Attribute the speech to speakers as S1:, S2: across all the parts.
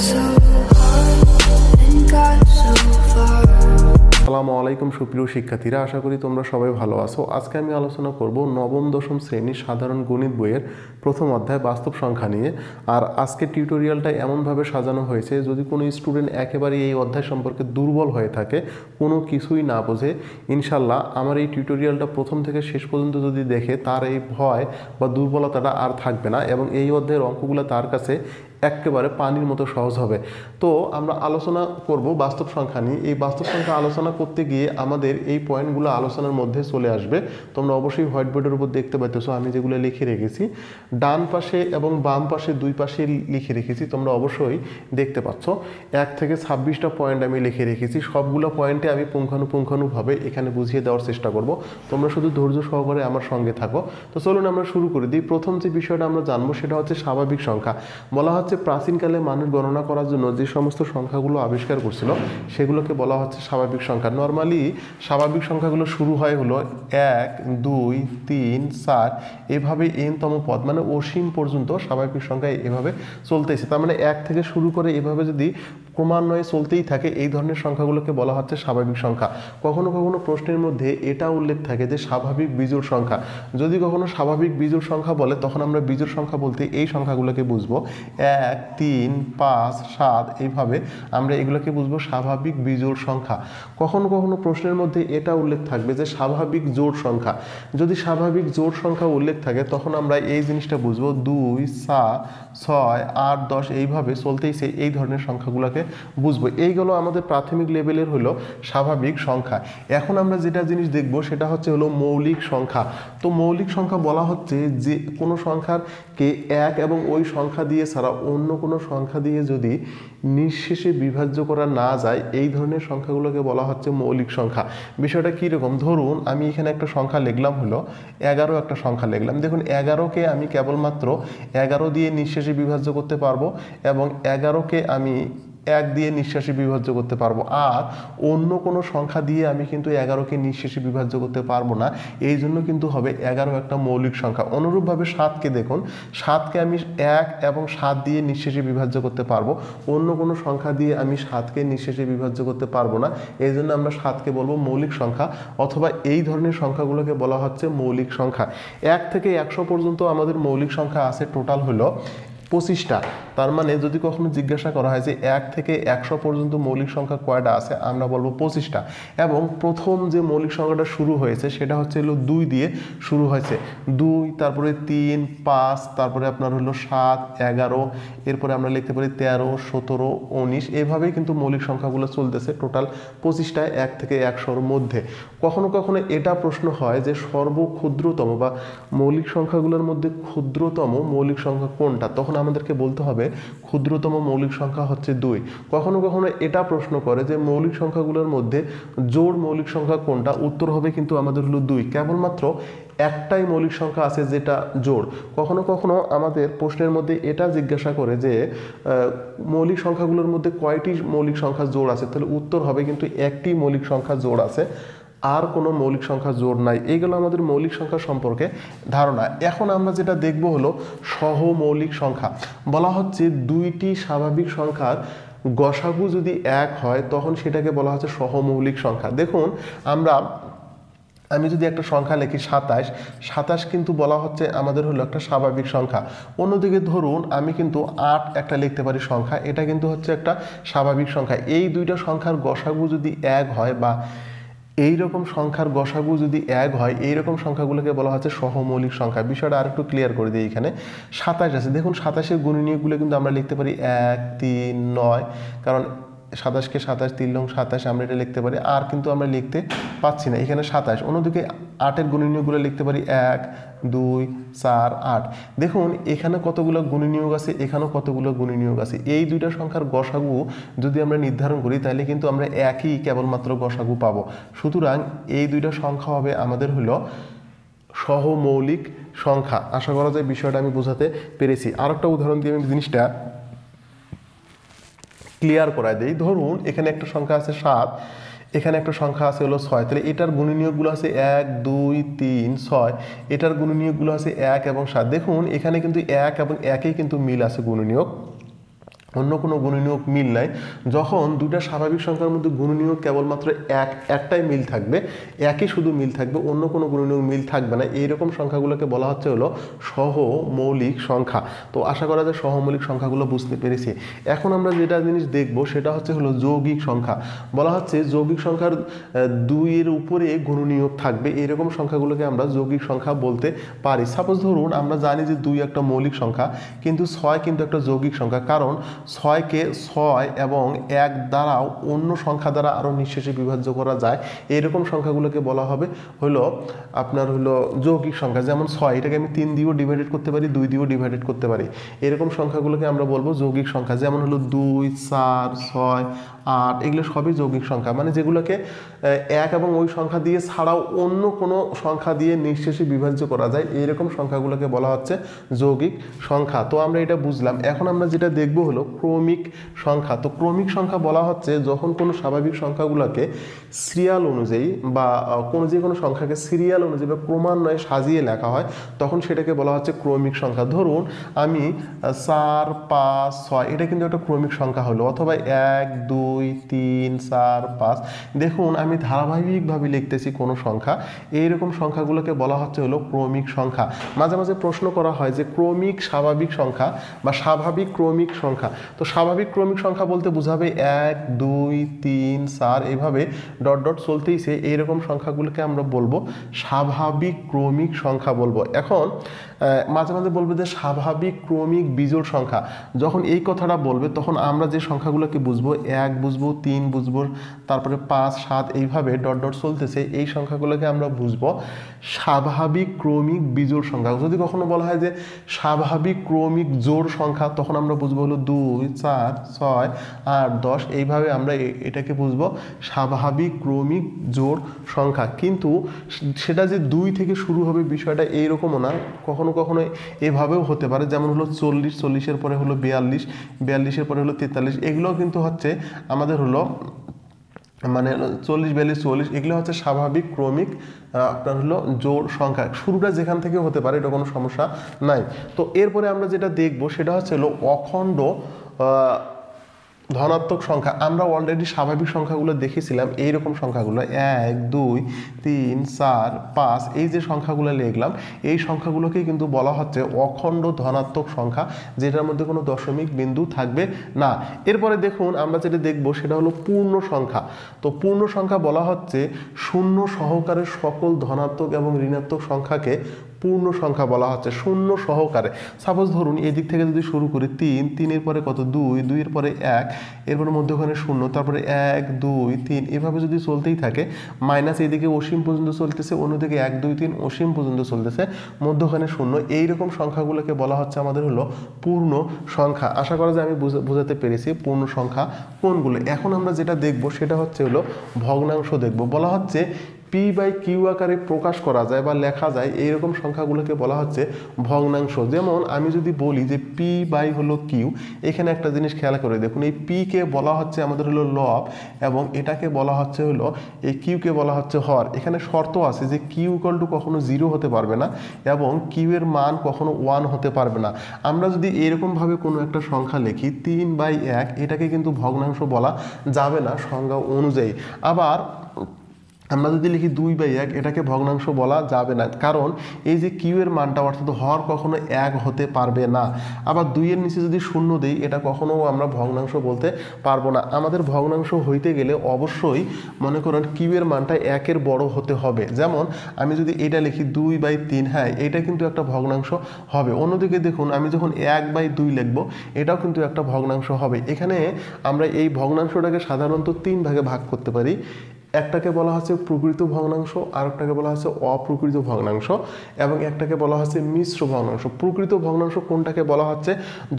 S1: so hard and got so far.
S2: আসসালামু আলাইকুম সুপ্রিয় শিক্ষার্থীরা, আশা করি তোমরা সবাই ভালো আছো। আজকে আমি আলোচনা করব নবম দশম শ্রেণীর সাধারণ গণিত বইয়ের প্রথম অধ্যায় বাস্তব সংখ্যা নিয়ে। আর আজকে টিউটোরিয়ালটা এমনভাবে সাজানো হয়েছে, যদি কোনো স্টুডেন্ট একেবারে এই অধ্যায় সম্পর্কে দুর্বল হয়ে থাকে, কোনো কিছুই না বোঝে, ইনশাল্লাহ আমার এই টিউটোরিয়ালটা প্রথম থেকে শেষ পর্যন্ত যদি দেখে, তার এই ভয় বা দুর্বলতাটা আর থাকবে না এবং এই অধ্যায়ের অঙ্কগুলো তার কাছে একেবারে পানির মতো সহজ হবে। তো আমরা আলোচনা করব বাস্তব সংখ্যা নিয়ে। এই বাস্তব সংখ্যা আলোচনা করতে গিয়ে আমাদের এই পয়েন্টগুলো আলোচনার মধ্যে চলে আসবে। তোমরা অবশ্যই হোয়াইট বোর্ডের উপর দেখতে পাইতেছো আমি যেগুলো লিখে রেখেছি, ডান পাশে এবং বাম পাশে দুই পাশে লিখে রেখেছি, তোমরা অবশ্যই দেখতে পাচ্ছ। 1 থেকে 26টা পয়েন্ট আমি লিখে রেখেছি। সবগুলো পয়েন্টে আমি পুঙ্খানুপুঙ্খানুভাবে এখানে বুঝিয়ে দেওয়ার চেষ্টা করব। তোমরা শুধু ধৈর্য সহকারে আমার সঙ্গে থাকো। তো চলুন আমরা শুরু করে দিই। প্রথম যে বিষয়টা আমরা জানবো সেটা হচ্ছে স্বাভাবিক সংখ্যা। বলা হচ্ছে প্রাচীনকালে মানুষ গণনা করার জন্য যে সমস্ত সংখ্যাগুলো আবিষ্কার করছিল সেগুলোকে বলা হচ্ছে স্বাভাবিক সংখ্যা। নর্মালি স্বাভাবিক সংখ্যাগুলো শুরু হয় হলো 1, 2, 3, 4 এভাবে এনতম পদ, মানে অসীম পর্যন্ত স্বাভাবিক সংখ্যা এভাবে চলতেছে। তার মানে 1 থেকে শুরু করে এভাবে যদি ক্রমান্বয়ে চলতেই থাকে, এই ধরনের সংখ্যাগুলোকে বলা হচ্ছে স্বাভাবিক সংখ্যা। কখনো কখনো প্রশ্নের মধ্যে এটা উল্লেখ থাকে যে স্বাভাবিক বিজোড় সংখ্যা। যদি কখনো স্বাভাবিক বিজোড় সংখ্যা বলে, তখন আমরা বিজোড় সংখ্যা বলতে এই সংখ্যাগুলোকে বুঝবো। 1, 3, 5, 7 এইভাবে আমরা এগুলোকে বুঝবো স্বাভাবিক বিজোড় সংখ্যা। কখনো কখনো প্রশ্নের মধ্যে এটা উল্লেখ থাকবে যে স্বাভাবিক জোড় সংখ্যা। যদি স্বাভাবিক জোড় সংখ্যা উল্লেখ থাকে, তখন আমরা এই জিনিসটা বুঝবো 2, 7, 6, 8, 10 এইভাবে চলতেইছে, এই ধরনের সংখ্যাগুলোকে বুঝবো। এইগুলো আমাদের প্রাথমিক লেভেলের হলো স্বাভাবিক সংখ্যা। এখন আমরা যেটা জিনিস দেখবো সেটা হচ্ছে হলো মৌলিক সংখ্যা। তো মৌলিক সংখ্যা বলা হচ্ছে যে কোনো সংখ্যাকে 1 এবং ওই সংখ্যা দিয়ে ছাড়া অন্য কোনো সংখ্যা দিয়ে যদি নিঃশেষে বিভাজ্য করা না যায়, এই ধরনের সংখ্যাগুলোকে বলা হচ্ছে মৌলিক সংখ্যা। বিষয়টা কীরকম, ধরুন আমি এখানে একটা সংখ্যা লিখলাম হলো 11, একটা সংখ্যা লিখলাম। দেখুন 11কে আমি কেবলমাত্র 11 দিয়ে নিঃশেষে বিভাজ্য করতে পারবো এবং 11কে আমি 1 দিয়ে নিঃশেষে বিভাজ্য করতে পারবো। আর অন্য কোনো সংখ্যা দিয়ে আমি কিন্তু 11কে নিঃশেষে বিভাজ্য করতে পারবো না। এই জন্য কিন্তু হবে 11 একটা মৌলিক সংখ্যা। অনুরূপভাবে 7কে দেখুন, 7কে আমি 1 এবং 7 দিয়ে নিঃশেষে বিভাজ্য করতে পারবো। অন্য কোনো সংখ্যা দিয়ে আমি 7কে নিঃশেষে বিভাজ্য করতে পারবো না। এই জন্য আমরা 7কে বলবো মৌলিক সংখ্যা, অথবা এই ধরনের সংখ্যাগুলোকে বলা হচ্ছে মৌলিক সংখ্যা। 1 থেকে 100 পর্যন্ত আমাদের মৌলিক সংখ্যা আছে, টোটাল হলো 25টা। তার মানে যদি কখনো জিজ্ঞাসা করা হয় যে 1 থেকে 100 পর্যন্ত মৌলিক সংখ্যা কয়টা আছে, আমরা বলবো 25টা। এবং প্রথম যে মৌলিক সংখ্যাটা শুরু হয়েছে সেটা হচ্ছে হলো 2 দিয়ে শুরু হয়েছে। 2, তারপরে 3, 5, তারপরে আপনার হলো 7, 11, এরপরে আমরা লিখতে পারি 13, 17, 19 এইভাবেই কিন্তু মৌলিক সংখ্যাগুলো চলতেছে, টোটাল 25টায় 1 থেকে 100-র মধ্যে। কখনো কখনো এটা প্রশ্ন হয় যে সর্বক্ষুদ্রতম বা মৌলিক সংখ্যাগুলোর মধ্যে ক্ষুদ্রতম মৌলিক সংখ্যা কোনটা, তখন আমাদেরকে বলতে হবে ক্ষুদ্রতম মৌলিক সংখ্যা হচ্ছে 2। কখনো কখনো এটা প্রশ্ন করে যে মৌলিক সংখ্যাগুলোর মধ্যে জোড় মৌলিক সংখ্যা কোনটা, উত্তর হবে কিন্তু আমাদের হলো 2। কেবলমাত্র একটাই মৌলিক সংখ্যা আছে যেটা জোড়। কখনো কখনো আমাদের প্রশ্নের মধ্যে এটা জিজ্ঞাসা করে যে মৌলিক সংখ্যাগুলোর মধ্যে কয়টি মৌলিক সংখ্যা জোড় আছে, তাহলে উত্তর হবে কিন্তু একটি মৌলিক সংখ্যা জোড় আছে, আর কোনো মৌলিক সংখ্যা জোড় নাই। এইগুলো আমাদের মৌলিক সংখ্যা সম্পর্কে ধারণা। এখন আমরা যেটা দেখব হলো সহমৌলিক সংখ্যা। বলা হচ্ছে দুইটি স্বাভাবিক সংখ্যার গসাগু যদি 1 হয়, তখন সেটাকে বলা হচ্ছে সহমৌলিক সংখ্যা। দেখুন আমি যদি একটা সংখ্যা লিখি 27 কিন্তু বলা হচ্ছে আমাদের হলো একটা স্বাভাবিক সংখ্যা। অন্যদিকে ধরুন আমি কিন্তু 8 একটা লিখতে পারি সংখ্যা, এটা কিন্তু হচ্ছে একটা স্বাভাবিক সংখ্যা। এই দুইটা সংখ্যার গসাগু যদি 1 হয় বা এইরকম সংখ্যার গসাগু যদি 1 হয়, এইরকম সংখ্যাগুলোকে বলা হচ্ছে সহমৌলিক সংখ্যা। বিষয়টা আরেকটু ক্লিয়ার করে দিই। এখানে 27 আছে, দেখুন 27-এর গুণনীয়কগুলো কিন্তু আমরা লিখতে পারি 1, 3, 9, কারণ 27কে 27, 3 লং 27 আমরা এটা লিখতে পারি। আর কিন্তু আমরা লিখতে পাচ্ছি না, এখানে 27। অন্যদিকে 8-এর গুণনীয়কগুলো লিখতে পারি 1, 2, 4, 8। দেখুন এখানে কতগুলো গুণনীয়ক আছে, এখানেও কতগুলো গুণনীয়ক আছে। এই দুইটা সংখ্যার গসাগু যদি আমরা নির্ধারণ করি, তাহলে কিন্তু আমরা একই কেবলমাত্র গসাগু পাবো। সুতরাং এই দুইটা সংখ্যা হবে আমাদের হলো সহমৌলিক সংখ্যা। আশা করা যায় বিষয়টা আমি বোঝাতে পেরেছি। আরেকটা উদাহরণ দিয়ে আমি জিনিসটা ক্লিয়ার করায় দেই। ধরুন এখানে একটা সংখ্যা আছে 7, এখানে একটা সংখ্যা আছে হলো 6, তাহলে এটার গুণনীয়কগুলো আছে 1, 2, 3, 6, এটার গুণনীয়কগুলো আছে 1 এবং 7। দেখুন এখানে কিন্তু 1 এবং 1-এই কিন্তু মিল আছে গুণনীয়ক। অন্য কোনো গুণনীয়ক মিল নাই। যখন দুটা স্বাভাবিক সংখ্যার মধ্যে গুণনীয়ক কেবলমাত্র একটাই মিল থাকবে, একই শুধু মিল থাকবে, অন্য কোনো গুণনীয়ক মিল থাকবে না, এইরকম সংখ্যাগুলোকে বলা হচ্ছে হলো সহমৌলিক সংখ্যা। তো আশা করা যায় সহমৌলিক সংখ্যাগুলো বুঝতে পেরেছি। এখন আমরা যেটা জিনিস দেখব সেটা হচ্ছে হলো যৌগিক সংখ্যা। বলা হচ্ছে যৌগিক সংখ্যার 2-এর উপরে গুণনীয়ক থাকবে, এরকম সংখ্যাগুলোকে আমরা যৌগিক সংখ্যা বলতে পারি। সাপোজ ধরুন আমরা জানি যে 2 একটা মৌলিক সংখ্যা, কিন্তু 6 কিন্তু একটা যৌগিক সংখ্যা, কারণ 6কে 6 এবং 1 দ্বারাও অন্য সংখ্যা দ্বারা আরও নিঃশেষে বিভাজ্য করা যায়, এরকম সংখ্যাগুলোকে বলা হবে হলো আপনার হলো যৌগিক সংখ্যা। যেমন 6, এটাকে আমি 3 দিয়েও ডিভাইডেড করতে পারি, 2 দিয়েও ডিভাইডেড করতে পারি, এরকম সংখ্যাগুলোকে আমরা বলবো যৌগিক সংখ্যা। যেমন হলো 2, 4, 6, 8, এগুলো সবই যৌগিক সংখ্যা, মানে যেগুলোকে 1 এবং ওই সংখ্যা দিয়ে ছাড়াও অন্য কোনো সংখ্যা দিয়ে নিঃশেষে বিভাজ্য করা যায়, এইরকম সংখ্যাগুলোকে বলা হচ্ছে যৌগিক সংখ্যা। তো আমরা এটা বুঝলাম। এখন আমরা যেটা দেখব হলো ক্রমিক সংখ্যা। তো ক্রমিক সংখ্যা বলা হচ্ছে যখন কোনো স্বাভাবিক সংখ্যাগুলোকে সিরিয়াল অনুযায়ী বা যে কোনো সংখ্যাকে সিরিয়াল অনুযায়ী বা ক্রমান্বয়ে সাজিয়ে লেখা হয়, তখন সেটাকে বলা হচ্ছে ক্রমিক সংখ্যা। ধরুন আমি 4, 5, 6, এটা কিন্তু একটা ক্রমিক সংখ্যা হলো, অথবা 1, 2, 3, 4, 5। দেখুন আমি ধারাবাহিকভাবে লিখতেছি কোনো সংখ্যা, এইরকম সংখ্যাগুলোকে বলা হচ্ছে হলো ক্রমিক সংখ্যা। মাঝে মাঝে প্রশ্ন করা হয় যে ক্রমিক স্বাভাবিক সংখ্যা বা স্বাভাবিক ক্রমিক সংখ্যা। তো স্বাভাবিক ক্রমিক সংখ্যা বলতে বোঝাবে 1, 2, 3, 4 এইভাবে ডট ডট চলতেইছে, এইরকম সংখ্যাগুলোকে আমরা বলবো স্বাভাবিক ক্রমিক সংখ্যা বলবো। এখন মাঝে মাঝে বলবে যে স্বাভাবিক ক্রমিক বিজোড় সংখ্যা। যখন এই কথাটা বলবে তখন আমরা যে সংখ্যাগুলোকে বুঝবো, 1 বুঝবো, 3 বুঝবো, তারপরে 5, 7 এইভাবে ডট ডট চলতেছে, এই সংখ্যাগুলোকে আমরা বুঝবো স্বাভাবিক ক্রমিক বিজোড় সংখ্যা। যদি কখনো বলা হয় যে স্বাভাবিক ক্রমিক জোড় সংখ্যা, তখন আমরা বুঝবো হলো 2, 4, 6, 8, 10, এইভাবে আমরা এটাকে বুঝবো স্বাভাবিক ক্রমিক জোড় সংখ্যা। কিন্তু সেটা যে 2 থেকে শুরু হবে বিষয়টা এইরকমও না, কখনো কখনো এভাবেও হতে পারে। যেমন হলো 40, 40-এর পরে হলো 42, 42-এর পরে হলো 43, এগুলোও কিন্তু হচ্ছে আমাদের হলো মানে 40, 42, 44, এগুলো হচ্ছে স্বাভাবিক ক্রমিক আপনার হলো জোড় সংখ্যা। শুরুটা যেখান থেকে হতে পারে, এটা কোনো সমস্যা নাই। তো এরপরে আমরা যেটা দেখব সেটা হচ্ছে হলো অখণ্ড ধনাত্মক সংখ্যা। আমরা অলরেডি স্বাভাবিক সংখ্যাগুলো দেখেছিলাম, এইরকম সংখ্যাগুলো 1, 2, 3, 4, 5, এই যে সংখ্যাগুলো লিখলাম, এই সংখ্যাগুলোকেই কিন্তু বলা হচ্ছে অখণ্ড ধনাত্মক সংখ্যা, যেটার মধ্যে কোনো দশমিক বিন্দু থাকবে না। এরপরে দেখুন আমরা যেটা দেখব সেটা হলো পূর্ণ সংখ্যা। তো পূর্ণ সংখ্যা বলা হচ্ছে শূন্য সহকারে সকল ধনাত্মক এবং ঋণাত্মক সংখ্যাকে পূর্ণ সংখ্যা বলা হচ্ছে, শূন্য সহকারে। সাপোজ ধরুন এই দিক থেকে যদি শুরু করি 3, 3-এর পরে কত 2, 2-এর পরে 1, এরপরে মধ্যখানে 0, তারপরে 1, 2, 3, এভাবে যদি চলতেই থাকে, মাইনাস এইদিকে অসীম পর্যন্ত চলতেছে, অন্যদিকে 1, 2, 3 অসীম পর্যন্ত চলতেছে, মধ্যখানে 0, এইরকম সংখ্যাগুলোকে বলা হচ্ছে আমাদের হলো পূর্ণ সংখ্যা। আশা করা যায় আমি বোঝাতে পেরেছি পূর্ণ সংখ্যা কোনগুলো। এখন আমরা যেটা দেখব সেটা হচ্ছে হলো ভগ্নাংশ দেখব। বলা হচ্ছে p/q আকারে প্রকাশ করা যায় বা লেখা যায়, এইরকম সংখ্যাগুলোকে বলা হচ্ছে ভগ্নাংশ। যেমন আমি যদি বলি যে p/ হলো q, এখানে একটা জিনিস খেয়াল করে দেখুন, এই p কে বলা হচ্ছে আমাদের হলো লব, এবং এটাকে বলা হচ্ছে হলো এই q কে বলা হচ্ছে হর। এখানে শর্ত আছে যে q = কখনো 0 হতে পারবে না এবং q এর মান কখনো 1 হতে পারবে না। আমরা যদি এরকমভাবে কোনো একটা সংখ্যা লিখি 3/1, এটাকে কিন্তু ভগ্নাংশ বলা যাবে না সংজ্ঞা অনুযায়ী। আবার আমরা যদি লিখি 2/1, এটাকে ভগ্নাংশ বলা যাবে না, কারণ এই যে কিউ এর মানটা অর্থাৎ হর কখনো 1 হতে পারবে না। আবার 2-এর নিচে যদি 0 দেই, এটা কখনো আমরা ভগ্নাংশ বলতে পারবো না। আমাদের ভগ্নাংশ হইতে গেলে অবশ্যই মনে করেন কিউ এর মানটা 1-এর বড় হতে হবে। যেমন আমি যদি এটা লিখি 2/3, হ্যাঁ এটা কিন্তু একটা ভগ্নাংশ হবে। অন্যদিকে দেখুন আমি যখন 1/2 লিখবো, এটাও কিন্তু একটা ভগ্নাংশ হবে। এখানে আমরা এই ভগ্নাংশটাকে সাধারণত 3 ভাগে ভাগ করতে পারি। একটাকে বলা হচ্ছে প্রকৃত ভগ্নাংশ, আরেকটাকে বলা হচ্ছে অপ্রকৃত ভগ্নাংশ, এবং একটাকে বলা হচ্ছে মিশ্র ভগ্নাংশ। প্রকৃত ভগ্নাংশ কোনটাকে বলা হচ্ছে,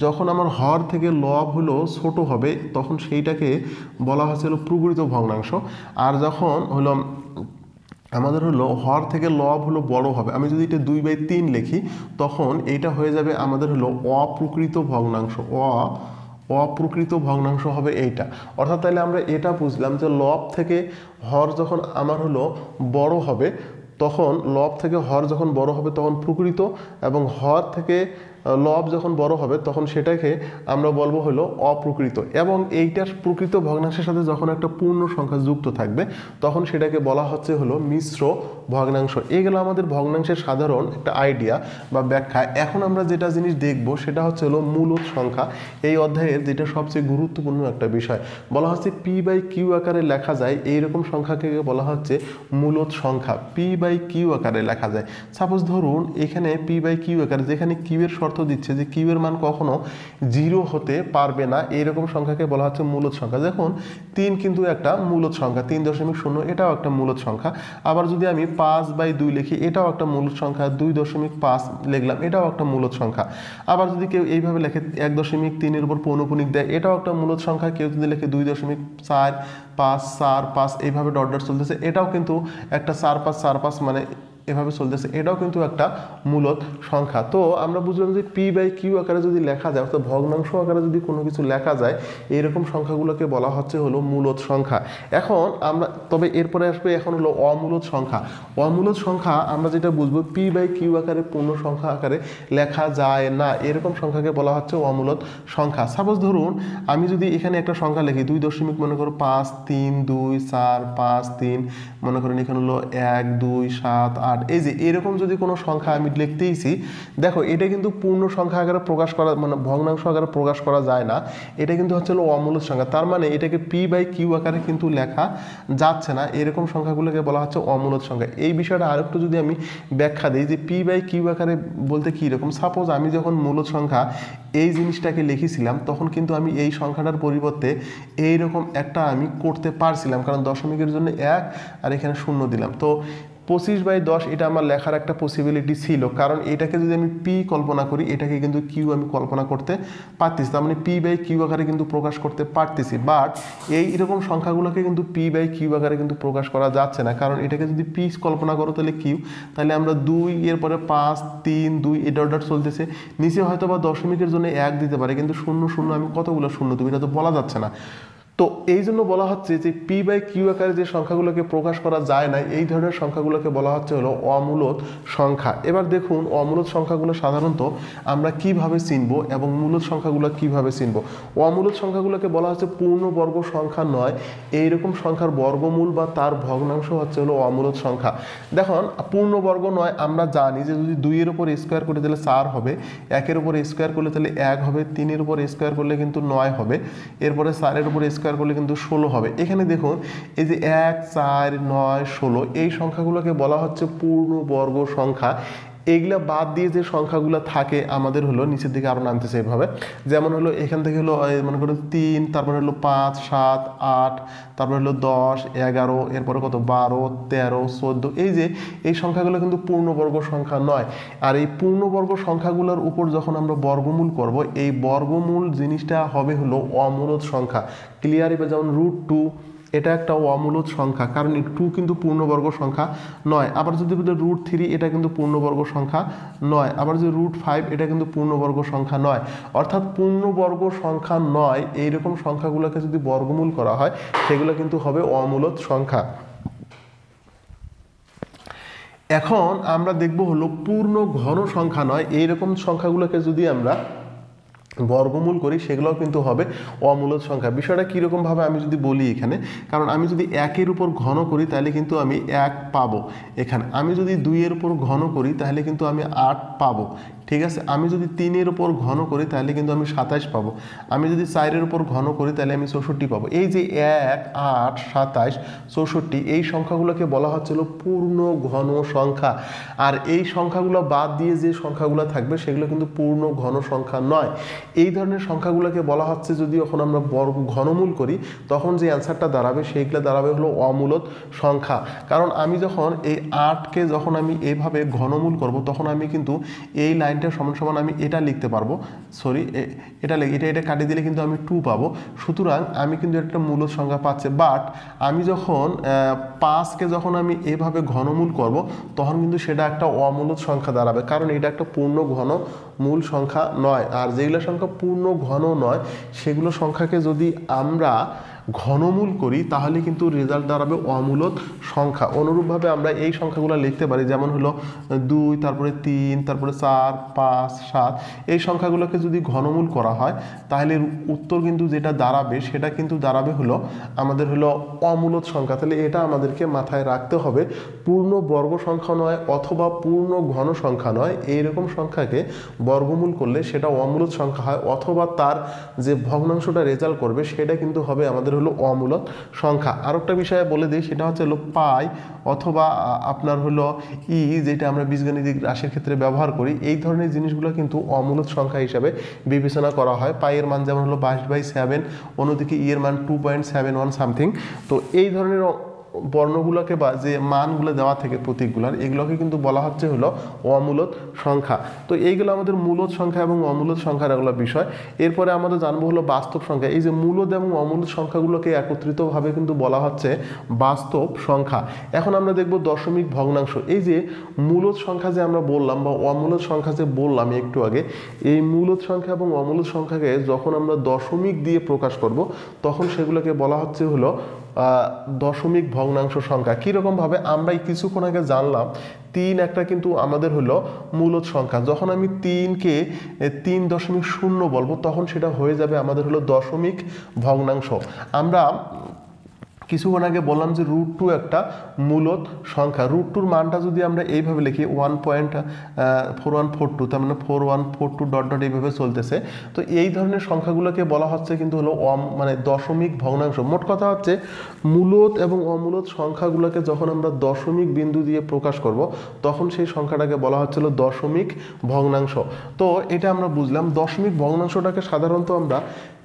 S2: যখন আমার হর থেকে লব হলো ছোট হবে, তখন সেইটাকে বলা হচ্ছে হলো প্রকৃত ভগ্নাংশ। আর যখন হলো আমাদের হলো হর থেকে লব হলো বড় হবে, আমি যদি এটা 2/3 লিখি, তখন এইটা হয়ে যাবে আমাদের হলো অপ্রকৃত ভগ্নাংশ। অপ্রকৃত ভগ্নাংশ হবে এইটা। অর্থাৎ তাহলে আমরা এটা বুঝলাম যে লব থেকে হর যখন আমার হলো বড় হবে, তখন লব থেকে হর যখন বড় হবে তখন প্রকৃত, এবং হর থেকে লব যখন বড় হবে তখন সেটাকে আমরা বলবো হলো অপ্রকৃত, এবং এইটার প্রকৃত ভগ্নাংশের সাথে যখন একটা পূর্ণ সংখ্যা যুক্ত থাকবে তখন সেটাকে বলা হচ্ছে হলো মিশ্র ভগ্নাংশ। এগুলো আমাদের ভগ্নাংশের সাধারণ একটা আইডিয়া বা ব্যাখ্যা। এখন আমরা যেটা জিনিস দেখব সেটা হচ্ছে হলো মূলদ সংখ্যা। এই অধ্যায়ের যেটা সবচেয়ে গুরুত্বপূর্ণ একটা বিষয়, বলা হচ্ছে পি বাই কিউ আকারে লেখা যায় এইরকম সংখ্যাকে বলা হচ্ছে মূলদ সংখ্যা। পি বাই কিউ আকারে লেখা যায়। সাপোজ ধরুন এখানে পি বাই কিউ আকারে, যেখানে কিউ এর শর্ত দিচ্ছে যে কিউ এর মান কখনো 0 হতে পারবে না, এইরকম সংখ্যাকে বলা হচ্ছে মূলদ সংখ্যা। দেখুন 3 কিন্তু একটা মূলদ সংখ্যা, 3.0 এটাও একটা মূলদ সংখ্যা। আবার যদি আমি 5/2 লিখি এটাও একটা মূলদ সংখ্যা, 2.5 লিখলাম এটাও একটা মূলদ সংখ্যা। আবার যদি কেউ এইভাবে লেখে 1.3 এর উপর পৌনঃপুনিক দেয় এটাও একটা মূলদ সংখ্যা। কেউ যদি লেখে 2.4 5 4 5 এইভাবে ডট ডট চলতেছে এটাও কিন্তু একটা 4 5 মানে এভাবে চলতেছে, এটাও কিন্তু একটা মূলদ সংখ্যা। তো আমরা বুঝলাম যে পি বাই কিউ আকারে যদি লেখা যায় অর্থাৎ ভগ্নাংশ আকারে যদি কোনো কিছু লেখা যায় এইরকম সংখ্যাগুলোকে বলা হচ্ছে হলো মূলদ সংখ্যা। এখন আমরা তবে এরপরে আসবে এখন হলো অমূলদ সংখ্যা। অমূলদ সংখ্যা আমরা যেটা বুঝবো পি বাই কিউ আকারে পূর্ণ সংখ্যা আকারে লেখা যায় না, এরকম সংখ্যাকে বলা হচ্ছে অমূলদ সংখ্যা। সাপোজ ধরুন আমি যদি এখানে একটা সংখ্যা লিখি 2.5 3 2 4 5 3 মনে করেন এখানে হলো 1 2 7 8, এই যে এরকম যদি কোনো সংখ্যা আমি লিখতেইছি, দেখো এটা কিন্তু পূর্ণ সংখ্যা আকারে প্রকাশ করা মানে ভগ্নাংশ আকারে প্রকাশ করা যায় না, এটা কিন্তু হচ্ছে হলো অমূলদ সংখ্যা। তার মানে এটাকে পি বাই কিউ আকারে কিন্তু লেখা যাচ্ছে না, এরকম সংখ্যাগুলোকে বলা হচ্ছে অমূলদ সংখ্যা। এই বিষয়টা আরেকটু যদি আমি ব্যাখ্যা দিই যে পি বাই কিউ আকারে বলতে কী রকম, সাপোজ আমি যখন মূলদ সংখ্যা এই জিনিসটাকে লিখেছিলাম তখন কিন্তু আমি এই সংখ্যাটার পরিবর্তে এইরকম একটা আমি করতে পারছিলাম, কারণ দশমিকের জন্য 1 আর এখানে 0 দিলাম। তো 25/10 এটা আমার লেখার একটা পসিবিলিটি ছিল, কারণ এটাকে যদি আমি পি কল্পনা করি এটাকে কিন্তু কিউ আমি কল্পনা করতে পারতেছি, তার মানে পি বাই কিউ আকারে কিন্তু প্রকাশ করতে পারতেছি। বাট এইরকম সংখ্যাগুলোকে কিন্তু পি বাই কিউ আকারে কিন্তু প্রকাশ করা যাচ্ছে না, কারণ এটাকে যদি পি কল্পনা করো তাহলে কিউ, তাহলে আমরা 2 এরপরে 5 3 2 এটা অর্ডার চলতেছে, নিচে হয়তো বা দশমিকের জন্য 1 দিতে পারে, কিন্তু 0 0 আমি কতগুলো 0 দেবো এটা তো বলা যাচ্ছে না। তো এই জন্য বলা হচ্ছে যে পি বাই কিউ আকারে যে সংখ্যাগুলোকে প্রকাশ করা যায় না এই ধরনের সংখ্যাগুলোকে বলা হচ্ছে হলো অমূলদ সংখ্যা। এবার দেখুন অমূলদ সংখ্যাগুলো সাধারণত আমরা কিভাবে চিনব এবং মূলদ সংখ্যাগুলো কিভাবে চিনব। অমূলদ সংখ্যাগুলোকে বলা হচ্ছে পূর্ণবর্গ সংখ্যা নয় এইরকম সংখ্যার বর্গমূল বা তার ভগ্নাংশ হচ্ছে হলো অমূলদ সংখ্যা। দেখুন পূর্ণবর্গ নয় আমরা জানি যে যদি 2 এর উপর স্কোয়ার করে তাহলে 4 হবে, 1 এর উপর স্কোয়ার করলে তাহলে 1 হবে, 3 এর উপর স্কোয়ার করলে কিন্তু 9 হবে, এরপরে 4 এর উপর স্কোয়ার করলে কিন্তু 16 হবে। এখানে দেখুন এই যে 1 4 9 16 এই সংখ্যাগুলোকে বলা হচ্ছে পূর্ণবর্গ সংখ্যা। এইগুলা বাদ দিয়ে যে সংখ্যাগুলো থাকে আমাদের হলো নিচের দিকে আরো নামতেছে এইভাবে, যেমন হলো এখান থেকে হলো মনে করুন 3, তারপরে হলো 5 7 8, তারপরে হলো 10 11, এরপরে কত 12 13 14, এই যে এই সংখ্যাগুলো কিন্তু পূর্ণবর্গ সংখ্যা নয়। আর এই পূর্ণবর্গ সংখ্যাগুলোর উপর যখন আমরা বর্গমূল করব এই বর্গমূল জিনিসটা হবে হলো অমূলদ সংখ্যা। ক্লিয়ার? এবার যেমন √2 এটা একটা অমূলদ সংখ্যা, কারণ 2 কিন্তু পূর্ণবর্গ সংখ্যা নয়। আবার যদি √3 এটা কিন্তু পূর্ণবর্গ সংখ্যা নয়। আবার যদি √5 এটা কিন্তু পূর্ণবর্গ সংখ্যা নয়। অর্থাৎ পূর্ণবর্গ সংখ্যা নয় এইরকম সংখ্যাগুলোকে যদি বর্গমূল করা হয় সেগুলো কিন্তু হবে অমূলদ সংখ্যা। এখন আমরা দেখব হলো পূর্ণ ঘন সংখ্যা নয় এইরকম সংখ্যাগুলোকে যদি আমরা বর্গমূল করি সেগুলোও কিন্তু হবে অমূলদ সংখ্যা। বিষয়টা কীরকম ভাবে আমি যদি বলি এখানে, কারণ আমি যদি 1 এর উপর ঘন করি তাহলে কিন্তু আমি 1 পাবো, এখানে আমি যদি 2 এর উপর ঘন করি তাহলে কিন্তু আমি 8 পাবো, ঠিক আছে। আমি যদি 3 এর উপর ঘন করি তাহলে কিন্তু আমি 27 পাবো, আমি যদি 4 এর উপর ঘন করি তাহলে আমি 64 পাবো। এই যে 1 8 27 64 এই সংখ্যাগুলোকে বলা হচ্ছিল পূর্ণ ঘন সংখ্যা। আর এই সংখ্যাগুলো বাদ দিয়ে যে সংখ্যাগুলো থাকবে সেগুলো কিন্তু পূর্ণ ঘন সংখ্যা নয়। এই ধরনের সংখ্যাগুলোকে বলা হচ্ছে যদি এখন আমরা বর্গ ঘনমূল করি তখন যে অ্যান্সারটা দাঁড়াবে সেইগুলো দাঁড়াবে হলো অমূলদ সংখ্যা। কারণ আমি যখন এই 8কে যখন আমি এইভাবে ঘনমূল করব তখন আমি কিন্তু এই লাইনটা সমান সমান আমি এটা লিখতে পারবো, সরি এটা কাটিয়ে দিলে কিন্তু আমি 2 পাবো। সুতরাং আমি কিন্তু একটা মূলদ সংখ্যা পাচ্ছি। বাট আমি যখন 5কে যখন আমি এভাবে ঘনমূল করব তখন কিন্তু সেটা একটা অমূলদ সংখ্যা দাঁড়াবে, কারণ এটা একটা পূর্ণ ঘন মূল সংখ্যা নয়। আর যেগুলো সংখ্যা পূর্ণ ঘন নয় সেগুলো সংখ্যাকে যদি আমরা ঘনমূল করি তাহলে কিন্তু রেজাল্ট দাঁড়াবে অমূলদ সংখ্যা। অনুরূপভাবে আমরা এই সংখ্যাগুলো লিখতে পারি, যেমন হলো 2, তারপরে 3, তারপরে 4, 5, 7। এই সংখ্যাগুলোকে যদি ঘনমূল করা হয় তাহলে উত্তর কিন্তু যেটা দাঁড়াবে সেটা কিন্তু দাঁড়াবে হলো আমাদের হলো অমূলদ সংখ্যা। তাহলে এটা আমাদেরকে মাথায় রাখতে হবে, পূর্ণ বর্গ সংখ্যা নয় অথবা পূর্ণ ঘন সংখ্যা নয়, এইরকম সংখ্যাকে বর্গমূল করলে সেটা অমূলদ সংখ্যা হয়, অথবা তার যে ভগ্নাংশটা রেজাল্ট করবে সেটা কিন্তু হবে আমাদের হলো অমূলদ সংখ্যা। আরেকটা বিষয়ে বলে দিই, সেটা হচ্ছে হলো পাই অথবা আপনার হলো যেটা আমরা বীজগণিতিক রাশির ক্ষেত্রে ব্যবহার করি, এই ধরনের জিনিসগুলো কিন্তু অমূলদ সংখ্যা হিসাবে বিবেচনা করা হয়। পাইয়ের মান যেমন হলো 22/7, অন্যদিকে এর মান 2.71 সামথিং। তো এই ধরনের বর্ণগুলোকে বা যে মানগুলো দেওয়া থেকে প্রতীকগুলোর, এগুলোকে কিন্তু বলা হচ্ছে হলো অমূলদ সংখ্যা। তো এইগুলো আমাদের মূলদ সংখ্যা এবং অমূলদ সংখ্যার এগুলো বিষয়। এরপরে আমাদের জানবো হলো বাস্তব সংখ্যা। এই যে মূলদ এবং অমূলদ সংখ্যাগুলোকে একত্রিতভাবে কিন্তু বলা হচ্ছে বাস্তব সংখ্যা। এখন আমরা দেখব দশমিক ভগ্নাংশ। এই যে মূলদ সংখ্যা যে আমরা বললাম বা অমূলদ সংখ্যা যে বললাম একটু আগে, এই মূলদ সংখ্যা এবং অমূলদ সংখ্যাকে যখন আমরা দশমিক দিয়ে প্রকাশ করব তখন সেগুলোকে বলা হচ্ছে হলো দশমিক ভগ্নাংশ সংখ্যা। কীরকমভাবে আমরা কিছুক্ষণ আগে জানলাম 3 একটা কিন্তু আমাদের হলো মূলদ সংখ্যা। যখন আমি 3কে 3.0 বলবো তখন সেটা হয়ে যাবে আমাদের হলো দশমিক ভগ্নাংশ। আমরা কিছুক্ষণ আগে বললাম যে √2 একটা মূলদ সংখ্যা। √2 মানটা যদি আমরা এইভাবে লিখি 1.4142, তার মানে 4142 এইভাবে চলতেছে। তো এই ধরনের সংখ্যাগুলোকে বলা হচ্ছে কিন্তু হলো মানে দশমিক ভগ্নাংশ। মোট কথা হচ্ছে মূলদ এবং অমূলদ সংখ্যাগুলোকে যখন আমরা দশমিক বিন্দু দিয়ে প্রকাশ করব তখন সেই সংখ্যাটাকে বলা হচ্ছিল দশমিক ভগ্নাংশ। তো এটা আমরা বুঝলাম। দশমিক ভগ্নাংশটাকে সাধারণত আমরা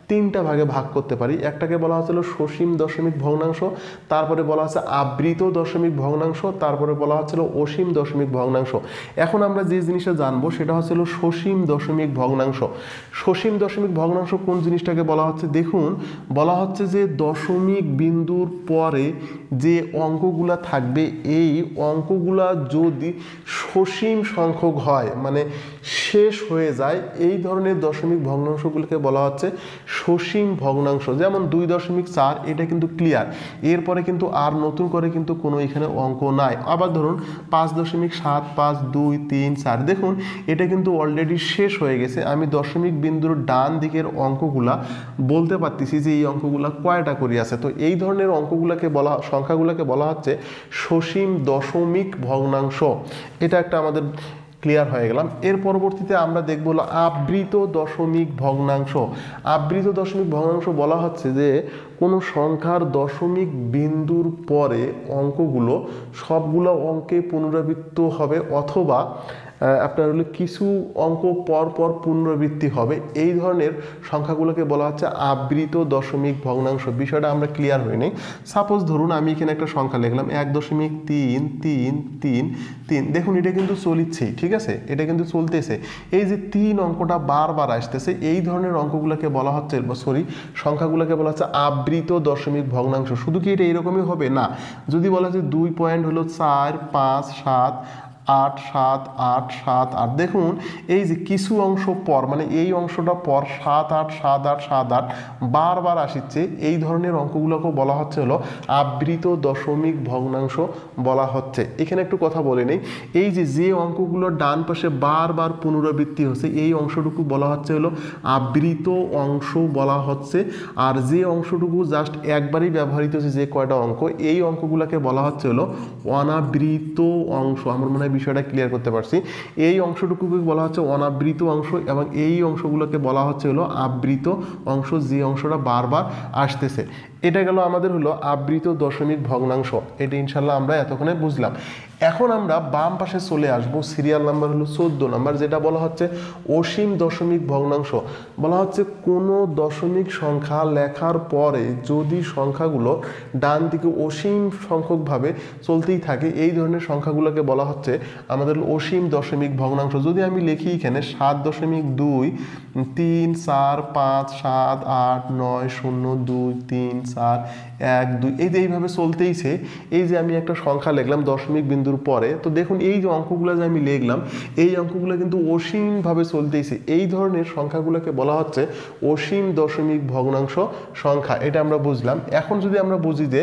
S2: 3টা ভাগে ভাগ করতে পারি। একটাকে বলা হচ্ছিল সসীম দশমিক ভগ্নাংশ, তারপরে বলা হচ্ছে আবৃত দশমিক ভগ্নাংশ, তারপরে বলা হচ্ছিল অসীম দশমিক ভগ্নাংশ। এখন আমরা যে জিনিসটা জানবো সেটা হচ্ছিল সসীম দশমিক ভগ্নাংশ। সসীম দশমিক ভগ্নাংশ কোন জিনিসটাকে বলা হচ্ছে? দেখুন, বলা হচ্ছে যে দশমিক বিন্দুর পরে যে অঙ্কগুলা থাকবে এই অঙ্কগুলা যদি সসীম সংখ্যক হয়, মানে শেষ হয়ে যায়, এই ধরনের দশমিক ভগ্নাংশগুলোকে বলা হচ্ছে সসীম ভগ্নাংশ। যেমন 2.4 এটা কিন্তু ক্লিয়ার, এরপরে কিন্তু আর নতুন করে কিন্তু কোনো এখানে অঙ্ক নাই। আবার ধরুন 5.75, 2, 3, 4, দেখুন এটা কিন্তু অলরেডি শেষ হয়ে গেছে। আমি দশমিক বিন্দুর ডান দিকের অঙ্কগুলা বলতে পারতেছি যে এই অঙ্কগুলা কয়টা করে আছে। তো এই ধরনের অঙ্কগুলোকে বলা, সংখ্যাগুলোকে বলা হচ্ছে সসীম দশমিক ভগ্নাংশ। এটা একটা আমাদের ক্লিয়ার হয়ে গেলাম। এর পরবর্তীতে আমরা দেখব হলো আবৃত দশমিক ভগ্নাংশ। আবৃত দশমিক ভগ্নাংশ বলা হচ্ছে যে কোনো সংখ্যার দশমিক বিন্দুর পরে অঙ্কগুলো সবগুলো অঙ্কে পুনরাবৃত্ত হবে, অথবা আপনার হলো কিছু অঙ্ক পর পর পুনরাবৃত্তি হবে। এই ধরনের সংখ্যাগুলোকে বলা হচ্ছে আবৃত দশমিক ভগ্নাংশ। বিষয়টা আমরা ক্লিয়ার হয়নি। সাপোজ ধরুন আমি এখানে একটা সংখ্যা লিখলাম 1.33333। দেখুন এটা কিন্তু চলিচ্ছেই, ঠিক আছে, এটা কিন্তু চলতেছে। এই যে 3 অঙ্কটা বারবার আসতেছে, এই ধরনের অঙ্কগুলোকে বলা হচ্ছে সংখ্যাগুলোকে বলা হচ্ছে আবৃত দশমিক ভগ্নাংশ। শুধু কি এটা এরকমই হবে? না, যদি বলা হয় 2.4, 5, 7, 8, 7, 8, 7, 8, দেখুন এই যে কিছু অংশ পর, মানে এই অংশটা পর 7, 8, 7, 8, 7, 8 বারবার আসছে, এই ধরনের অঙ্কগুলোকে বলা হচ্ছে হলো আবৃত দশমিক ভগ্নাংশ বলা হচ্ছে। এখানে একটু কথা বলে নেই, এই যে অঙ্কগুলো ডান পাশে বারবার পুনরাবৃত্তি হচ্ছে এই অংশটুকু বলা হচ্ছে হলো আবৃত অংশ বলা হচ্ছে। আর যে অংশটুকু জাস্ট একবারই ব্যবহৃত হচ্ছে, যে কয়টা অঙ্ক, এই অঙ্কগুলোকে বলা হচ্ছে হলো অনাবৃত অংশ। আমার মনে হয় বিষয়টা ক্লিয়ার করতে পারছি। এই অংশটুকুকে বলা হচ্ছে অনাবৃত অংশ এবং এই অংশগুলোকে বলা হচ্ছে হলো আবৃত অংশ, যে অংশটা বারবার আসতেছে। এটা গেল আমাদের হলো আবৃত দশমিক ভগ্নাংশ। এটা ইনশাল্লাহ আমরা এতক্ষণে বুঝলাম। এখন আমরা বাম পাশে চলে আসব, সিরিয়াল নাম্বার হলো 14 নাম্বার, যেটা বলা হচ্ছে অসীম দশমিক ভগ্নাংশ। বলা হচ্ছে কোনো দশমিক সংখ্যা লেখার পরে যদি সংখ্যাগুলো ডান দিকে অসীম সংখ্যকভাবে চলতেই থাকে, এই ধরনের সংখ্যাগুলোকে বলা হচ্ছে আমাদের অসীম দশমিক ভগ্নাংশ। যদি আমি লিখি এখানে 7.2, 3, 4, 5, 7, 8, 9, 0, 2, 3, 4 1 2 এই যে এইভাবে চলতেইছে। এই যে আমি একটা সংখ্যা লিখলাম দশমিক বিন্দুর পরে, তো দেখুন এই যে অঙ্কগুলো যে আমি লিখলাম এই অঙ্কগুলো কিন্তু অসীমভাবে চলতেইছে। এই ধরনের সংখ্যাগুলোকে বলা হচ্ছে অসীম দশমিক ভগ্নাংশ সংখ্যা। এটা আমরা বুঝলাম। এখন যদি আমরা বুঝি যে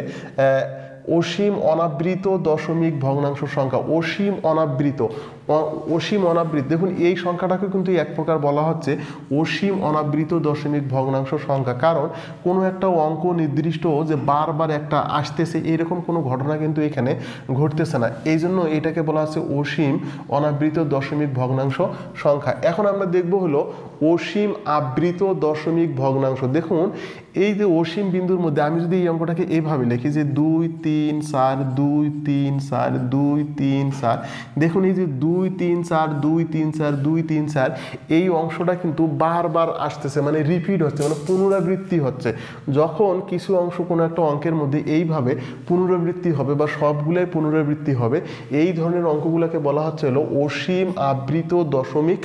S2: অসীম অনাবৃত দশমিক ভগ্নাংশ সংখ্যা, অসীম অনাবৃত দেখুন এই সংখ্যাটাকে কিন্তু এক প্রকার বলা হচ্ছে অসীম অনাবৃত দশমিক ভগ্নাংশ সংখ্যা। কারণ কোনো একটা অঙ্ক নির্দিষ্ট যে বারবার একটা আসতেছে এরকম কোনো ঘটনা কিন্তু এখানে ঘটতেছে না, এই জন্য এটাকে বলা হচ্ছে অসীম অনাবৃত দশমিক ভগ্নাংশ সংখ্যা। এখন আমরা দেখব হলো অসীম আবৃত দশমিক ভগ্নাংশ। দেখুন এই যে অসীম বিন্দুর মধ্যে আমি যদি এই অঙ্কটাকে এইভাবে লিখি যে 2 3 4 2 3 4 2 3 4, দেখুন এই যে 2 3 4 2 3 4 2 3 4 এই অংশটা কিন্তু বারবার আসতেছে, মানে রিপিট হচ্ছে, মানে পুনরাবৃত্তি হচ্ছে। যখন কিছু অংশ কোনো একটা অঙ্কের মধ্যে এইভাবে পুনরাবৃত্তি হবে বা সবগুলাই পুনরাবৃত্তি হবে, এই ধরনের অঙ্কগুলোকে বলা হচ্ছে হলো অসীম আবৃত দশমিক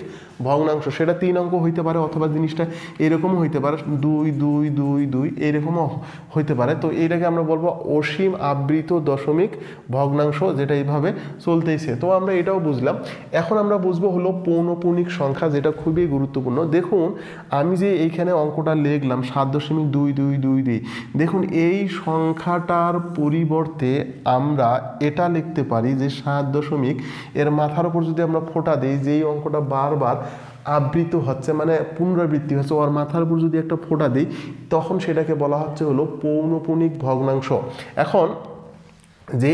S2: ভগ্নাংশ। সেটা 3 অঙ্ক হইতে পারে অথবা জিনিসটা এরকমও হইতে পারে 2 2 2 2 এরকমও হইতে পারে। তো এইটাকে আমরা বলবো অসীম আবৃত দশমিক ভগ্নাংশ, যেটা এইভাবে চলতেইছে। তো আমরা এটাও বুঝলাম। এখন আমরা বুঝবো হলো পৌনঃপুনিক সংখ্যা, যেটা খুবই গুরুত্বপূর্ণ। দেখুন আমি যে এইখানে অঙ্কটা লিখলাম 7.2222, দেখুন এই সংখ্যাটার পরিবর্তে আমরা এটা লিখতে পারি যে 7 এর মাথার উপর যদি আমরা ফোঁটা দিই, যেই অঙ্কটা বারবার আবৃত হচ্ছে মানে পুনরাবৃত্তি হচ্ছে, ওর মাথার উপর যদি একটা ফোঁটা দিই তখন সেটাকে বলা হচ্ছে হলো পৌনঃপুনিক ভগ্নাংশ। এখন যে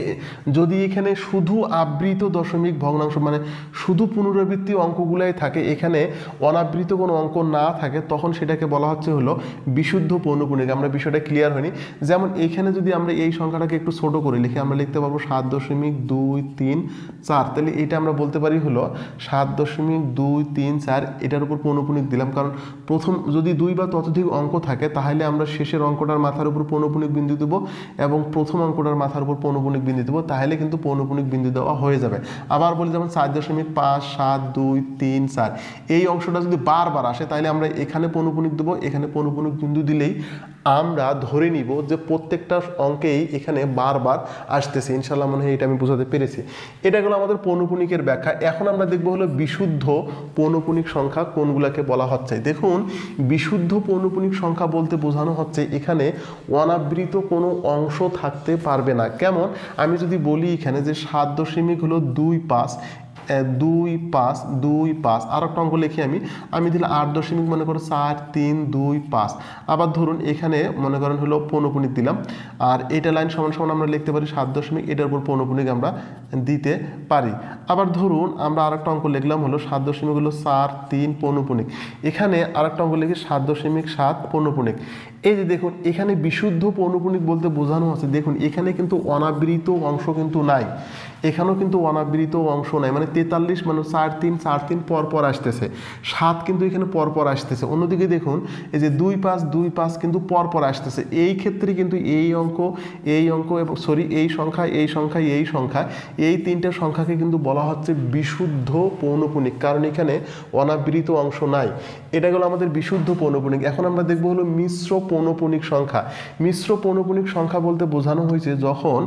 S2: যদি এখানে শুধু আবৃত দশমিক ভগ্নাংশ মানে শুধু পুনরাবৃত্তি অঙ্কগুলাই থাকে, এখানে অনাবৃত কোনো অঙ্ক না থাকে, তখন সেটাকে বলা হচ্ছে হলো বিশুদ্ধ পৌনঃপুনিক। আমরা বিষয়টা ক্লিয়ার হয়নি। যেমন এইখানে যদি আমরা এই সংখ্যাটাকে একটু ছোট করে লিখি, আমরা লিখতে পারবো 7.234। তাহলে এটা আমরা বলতে পারি হলো 7.234, এটার উপর পৌনঃপুনিক দিলাম। কারণ প্রথম যদি 2 বা ততোধিক অঙ্ক থাকে তাহলে আমরা শেষের অঙ্কটার মাথার উপর পৌনঃপুনিক বিন্দু দেবো এবং প্রথম অঙ্কটার মাথার উপর পৌনঃপুনিক বিন্দু দেবো, তাহলে কিন্তু পৌনঃপুনিক বিন্দু দেওয়া হয়ে যাবে। আবার বলি যেমন 4.5 7 2 3 4 এই অংশটা যদি বারবার আসে তাহলে আমরা এখানে পৌনঃপুনিক দেবো, এখানে পৌনঃপুনিক বিন্দু দিলেই আমরা ধরে নিব যে প্রত্যেকটা অঙ্কেই এখানে বারবার আসতেছে। ইনশাল্লাহ মনে হয় এটা আমি বোঝাতে পেরেছি। এটা হলো আমাদের পৌনঃপুনিকের ব্যাখ্যা। এখন আমরা দেখব হলো বিশুদ্ধ পৌনঃপুনিক সংখ্যা কোনগুলোকে বলা হচ্ছে। দেখুন বিশুদ্ধ পৌনঃপুনিক সংখ্যা বলতে বোঝানো হচ্ছে এখানে অনাবৃত কোনো অংশ থাকতে পারবে না। কেমন, আমি যদি বলি এখানে যে 7.25 2 5 2 5, আর একটা অঙ্ক লিখি আমি দিলে 8 মনে করো 4 3 2 5। আবার ধরুন এখানে মনে করেন হলো পৌনঃপুনিক দিলাম, আর এটা লাইন সমান সমান আমরা লিখতে পারি 7 এটার উপর পৌনঃপুনিক আমরা দিতে পারি। আবার ধরুন আমরা আরেকটা অঙ্ক লিখলাম হলো 7.4 3 পৌনঃপুনিক, এখানে আরেকটা অঙ্ক লিখি 7.7 পৌনঃপুনিক। এই যে দেখুন এখানে বিশুদ্ধ পৌনঃপুনিক বলতে বোঝানো আছে, দেখুন এখানে কিন্তু অনাবৃত অংশ কিন্তু নাই, এখানেও কিন্তু অনাবৃত অংশ নাই, মানে 43 মানে 4 3 4 3 পরপর আসতেছে, 7 কিন্তু এখানে পরপর আসতেছে। অন্যদিকে দেখুন এই যে 2 5 2 5 কিন্তু পরপর আসতেছে। এই ক্ষেত্রে কিন্তু এই অঙ্ক এবং এই সংখ্যা এই তিনটা সংখ্যাকে কিন্তু বলা হচ্ছে বিশুদ্ধ পৌনঃপুনিক, কারণ এখানে অনাবৃত অংশ নাই। এটা হলো আমাদের বিশুদ্ধ পৌনঃপুনিক। এখন আমরা দেখব হলো মিশ্র পৌনঃপুনিক সংখ্যা। মিশ্র পৌনঃপুনিক সংখ্যা বলতে বোঝানো হয়েছে যখন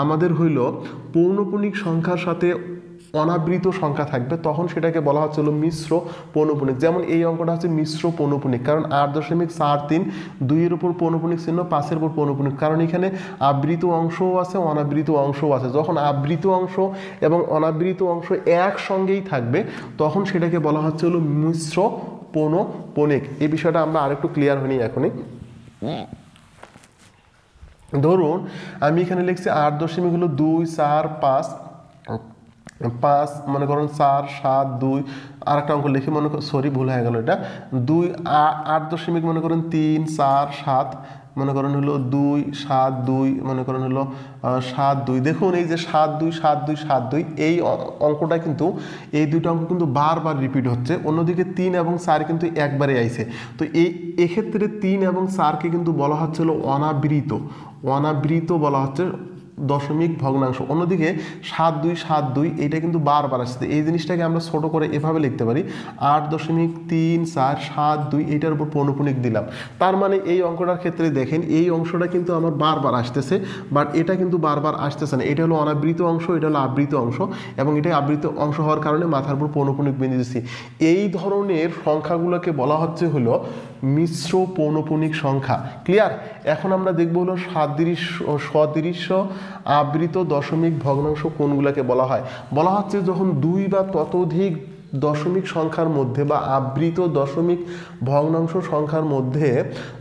S2: আমাদের হইল পৌনঃপুনিক সংখ্যার সাথে অনাবৃত সংখ্যা থাকবে তখন সেটাকে বলা হচ্ছে হলো মিশ্র পৌনঃপুনিক। যেমন এই অঙ্কটা হচ্ছে মিশ্র পৌনঃপুনিক, কারণ 8.43 2 উপর পৌনঃপুনিক চিহ্ন 5 উপর পৌনঃপুনিক, কারণ এখানে আবৃত অংশও আছে অনাবৃত অংশও আছে। যখন আবৃত অংশ এবং অনাবৃত অংশ একসঙ্গেই থাকবে তখন সেটাকে বলা হচ্ছে হলো মিশ্র পৌনঃপুনিক। এই বিষয়টা আমরা আরেকটু ক্লিয়ার হইনি এখনই। ধরুন আমি এখানে লিখছি 8.2 4 5 মনে করেন 4 7 2, আর একটা অঙ্ক লিখি মনে করেন ভুল হয়ে গেল, এটা 2 8 মনে করেন 3 4 7 মনে করেন হলো 2 7 2 মনে করেন হলো 7 2। দেখুন এই যে 7 2 7 2 7 2 এই অঙ্কটা কিন্তু এই দুটো অঙ্ক কিন্তু বারবার রিপিট হচ্ছে। অন্যদিকে 3 এবং 4 কিন্তু একবারে আইছে। তো এক্ষেত্রে 3 এবং 4কে কিন্তু বলা হচ্ছে হলো অনাবৃত বলা হচ্ছে দশমিক ভগ্নাংশ। অন্যদিকে 7 2 7 2 এটা কিন্তু বারবার আসছে, এই জিনিসটাকে আমরা ছোট করে এভাবে লিখতে পারি 8.34 এটার উপর পৌনঃপুনিক দিলাম। তার মানে এই অঙ্কটার ক্ষেত্রে দেখেন এই অংশটা কিন্তু আমার বারবার আসতেছে, বাট এটা কিন্তু বারবার আসতেছে না। এটা হলো অনাবৃত অংশ, এটা হলো আবৃত অংশ, এবং এটা আবৃত অংশ হওয়ার কারণে মাথার উপর পৌনঃপুনিক বিন্দু দিচ্ছি। এই ধরনের সংখ্যাগুলোকে বলা হচ্ছে হলো মিশ্র পৌনঃপুনিক সংখ্যা। ক্লিয়ার? এখন আমরা দেখব হলো সদৃশ্য আবৃত দশমিক ভগ্নাংশ কোনগুলোকে বলা হয়। বলা হচ্ছে যখন দুই বা ততোধিক দশমিক সংখ্যার মধ্যে বা আবৃত দশমিক ভগ্নাংশ সংখ্যার মধ্যে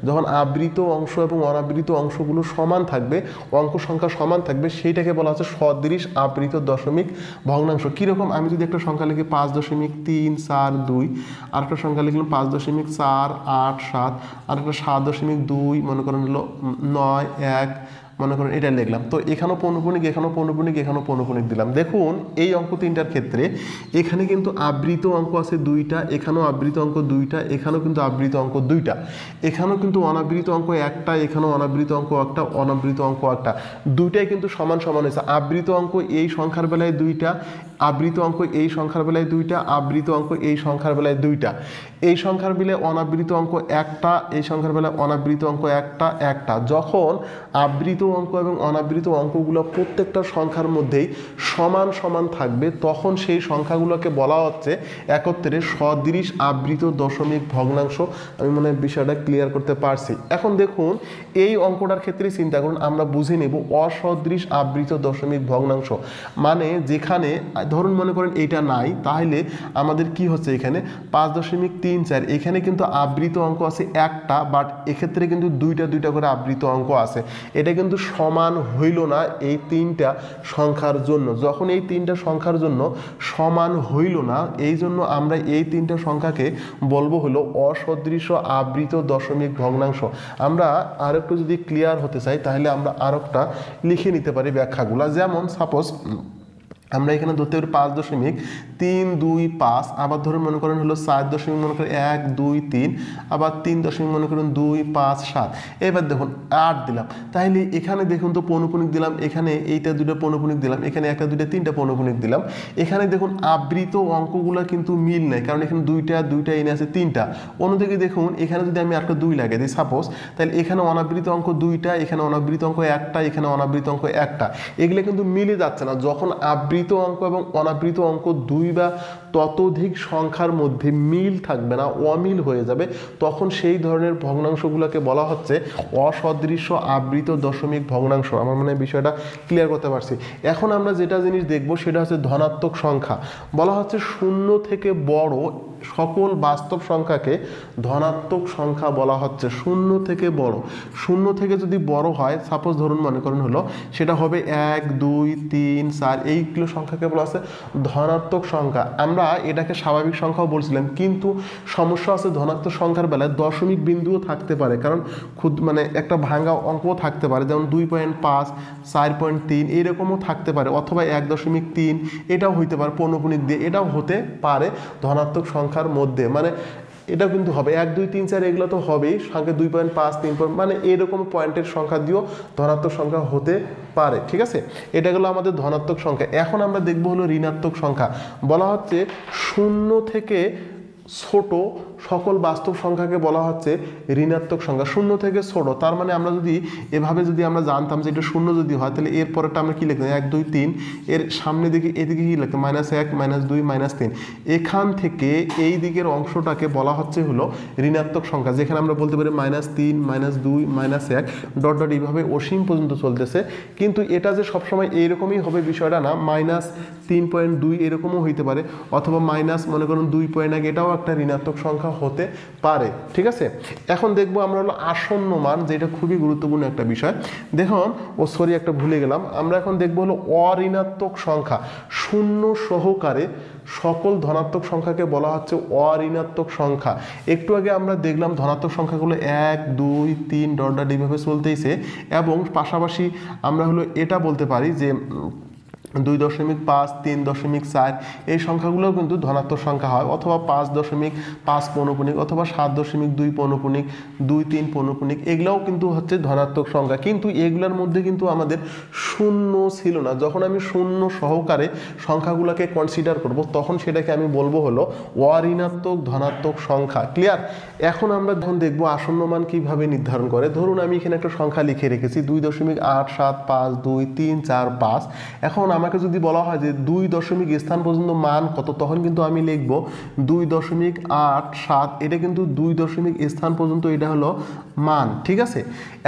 S2: যখন আবৃত অংশ এবং অনাবৃত অংশগুলো সমান থাকবে, অঙ্ক সংখ্যা সমান থাকবে, সেইটাকে বলা হচ্ছে সদৃশ আবৃত দশমিক ভগ্নাংশ। কীরকম? আমি যদি একটা সংখ্যা লিখি 5.342, আর একটা সংখ্যা লিখলাম 5.487, আর একটা 7.2 মনে করেন হলো 9 1 মনে করেন এটা লিখলাম। তো এখানেও পৌনঃপুনিক, এখানেও পৌনঃপুনিক, এখানেও পৌনঃপুনিক দিলাম। দেখুন এই অঙ্ক তিনটার ক্ষেত্রে এখানে কিন্তু আবৃত অঙ্ক আছে 2টা, এখানেও আবৃত অঙ্ক 2টা, এখানেও কিন্তু আবৃত অঙ্ক 2টা, এখানেও কিন্তু অনাবৃত অঙ্ক 1টা, এখানেও অনাবৃত অঙ্ক 1টা, অনাবৃত অঙ্ক 1টা, দুইটাই কিন্তু সমান সমান হয়েছে। আবৃত অঙ্ক এই সংখ্যার বেলায় 2টা, আবৃত অঙ্ক এই সংখ্যার বেলায় 2টা, আবৃত অঙ্ক এই সংখ্যার বেলায় 2টা, এই সংখ্যার বেলায় অনাবৃত অঙ্ক 1টা, এই সংখ্যার বেলায় অনাবৃত অঙ্ক 1টা। যখন আবৃত অঙ্ক এবং অনাবৃত অঙ্কগুলো প্রত্যেকটা সংখ্যার মধ্যেই সমান সমান থাকবে, তখন সেই সংখ্যাগুলোকে বলা হচ্ছে একত্রে সদৃশ আবৃত দশমিক ভগ্নাংশ। আমি মনে হয় বিষয়টা ক্লিয়ার করতে পারছি। এখন দেখুন এই অঙ্কটার ক্ষেত্রে চিন্তা করুন, আমরা বুঝে নেব অসদৃশ আবৃত দশমিক ভগ্নাংশ মানে যেখানে ধরুন মনে করেন এইটা নাই, তাহলে আমাদের কি হচ্ছে এখানে 5.34, এখানে কিন্তু আবৃত অঙ্ক আছে 1টা, বাট এক্ষেত্রে কিন্তু 2টা করে আবৃত অঙ্ক আছে। এটা কিন্তু সমান হইল না এই 3টা সংখ্যার জন্য। যখন এই 3টা সংখ্যার জন্য সমান হইল না, এই জন্য আমরা এই 3টা সংখ্যাকে বলবো হলো অসদৃশ আবৃত দশমিক ভগ্নাংশ। আমরা আর একটু যদি ক্লিয়ার হতে চাই তাহলে আমরা আর একটা লিখে নিতে পারি ব্যাখ্যাগুলো। যেমন সাপোজ আমরা এখানে ধরতে পারি 5.325, আবার ধরুন মনে করেন হলো 4 মনে করেন 1 2 3, আবার 3 মনে করেন 2 5 7। এবার দেখুন 8 দিলাম, তাহলে এখানে দেখুন তো পৌনঃপুনিক দিলাম, এখানে এইটা 2টা পৌনঃপুনিক দিলাম, এখানে 1 2 3টা পৌনঃপুনিক দিলাম। এখানে দেখুন আবৃত অঙ্কগুলো কিন্তু মিল নাই, কারণ এখানে 2টা এনে আছে 3টা। অন্যদিকে দেখুন এখানে যদি আমি একটা 2 লাগিয়ে দিই সাপোজ, তাহলে এখানে অনাবৃত অঙ্ক 2টা, এখানে অনাবৃত অঙ্ক 1টা, এখানে অনাবৃত অঙ্ক 1টা, এগুলো কিন্তু মিলে যাচ্ছে না। যখন আবৃত অঙ্ক এবং অনাবৃত অঙ্ক 2 বা ততোধিক সংখ্যার মধ্যে মিল থাকবে না, অমিল হয়ে যাবে, তখন সেই ধরনের ভগ্নাংশগুলোকে বলা হচ্ছে অসদৃশ আবৃত দশমিক ভগ্নাংশ। আমার মনে হয় বিষয়টা ক্লিয়ার করতে পারছি। এখন আমরা যেটা জিনিস দেখব সেটা হচ্ছে ধনাত্মক সংখ্যা। বলা হচ্ছে 0 থেকে বড় সকল বাস্তব সংখ্যাকে ধনাত্মক সংখ্যা বলা হচ্ছে। 0 থেকে বড়, 0 থেকে যদি বড় হয়, সাপোজ ধরুন মনে করেন হলো সেটা হবে 1 2 3 4, এইগুলো সংখ্যাকে বলা হচ্ছে ধনাত্মক সংখ্যা। আমরা এটাকে স্বাভাবিক সংখ্যাও বলছিলাম, কিন্তু সমস্যা আছে ধনাত্মক সংখ্যার বেলায় দশমিক বিন্দুও থাকতে পারে, কারণ মানে একটা ভাঙা অঙ্কও থাকতে পারে, যেমন 2.5 4.3 এইরকমও থাকতে পারে, অথবা 1.3 এটাও হইতে পারে পৌনঃপুনিক দিয়ে, এটাও হতে পারে ধনাত্মক সংখ্যার মধ্যে। মানে এটা কিন্তু হবে 1 2 3 4 এগুলো তো হবেই, সংখ্যা 2.5 3 মানে এরকম পয়েন্টের সংখ্যা দিয়েও ধনাত্মক সংখ্যা হতে পারে। ঠিক আছে, এটা গেলো আমাদের ধনাত্মক সংখ্যা। এখন আমরা দেখব হলো ঋণাত্মক সংখ্যা। বলা হচ্ছে 0 থেকে ছোট সকল বাস্তব সংখ্যাকে বলা হচ্ছে ঋণাত্মক সংখ্যা। 0 থেকে ছোট, তার মানে আমরা যদি এভাবে যদি আমরা জানতাম যে এটা 0 যদি হয়, তাহলে এর পরেরটা আমরা কি লিখতাম 1 2 3, এর সামনে দিকে এদিকে কি লিখতাম -1 -2 -3। এখান থেকে এই দিকের অংশটাকে বলা হচ্ছে হলো ঋণাত্মক সংখ্যা, যেখানে আমরা বলতে পারি -3 -2 -1 ডট ডট এইভাবে অসীম পর্যন্ত চলতেছে। কিন্তু এটা যে সবসময় এইরকমই হবে বিষয়টা না, -3.2 এরকমও হইতে পারে, অথবা মাইনাস মনে করুন 2.1, এটাও একটা ঋণাত্মক সংখ্যা হতে পারে। ঠিক আছে, এখন দেখবো আমরা হলো আসন্ন মান, যেটা খুবই গুরুত্বপূর্ণ একটা বিষয়। দেখুন একটা ভুলে গেলাম, আমরা এখন দেখবো হলো অঋণাত্মক সংখ্যা। 0 সহকারে সকল ধনাত্মক সংখ্যাকে বলা হচ্ছে অঋণাত্মক সংখ্যা। একটু আগে আমরা দেখলাম ধনাত্মক সংখ্যাগুলো 1 2 3 ডট ডট এইভাবে চলতেইছে, এবং পাশাপাশি আমরা হলো এটা বলতে পারি যে 2.5, 3.4 এই সংখ্যাগুলো কিন্তু ধনাত্মক সংখ্যা হয়, অথবা 5.5 পৌনপুণিক, অথবা 7.2 পৌনপুণিক, 2-3 পৌনপুণিক, এগুলাও কিন্তু হচ্ছে ধনাত্মক সংখ্যা। কিন্তু এগুলোর মধ্যে কিন্তু আমাদের শূন্য ছিল না। যখন আমি শূন্য সহকারে সংখ্যাগুলোকে কনসিডার করব, তখন সেটাকে আমি বলবো হলো অঋণাত্মক ধনাত্মক সংখ্যা। ক্লিয়ার? এখন আমরা যখন দেখবো আসন্ন মান কিভাবে নির্ধারণ করে। ধরুন আমি এখানে একটা সংখ্যা লিখে রেখেছি 2.8752345। এখন আমাকে যদি বলা হয় যে 2 দশমিক স্থান পর্যন্ত মান কত, তখন কিন্তু আমি লিখব 2.87। এটা কিন্তু 2 দশমিক স্থান পর্যন্ত এটা হলো মান, ঠিক আছে।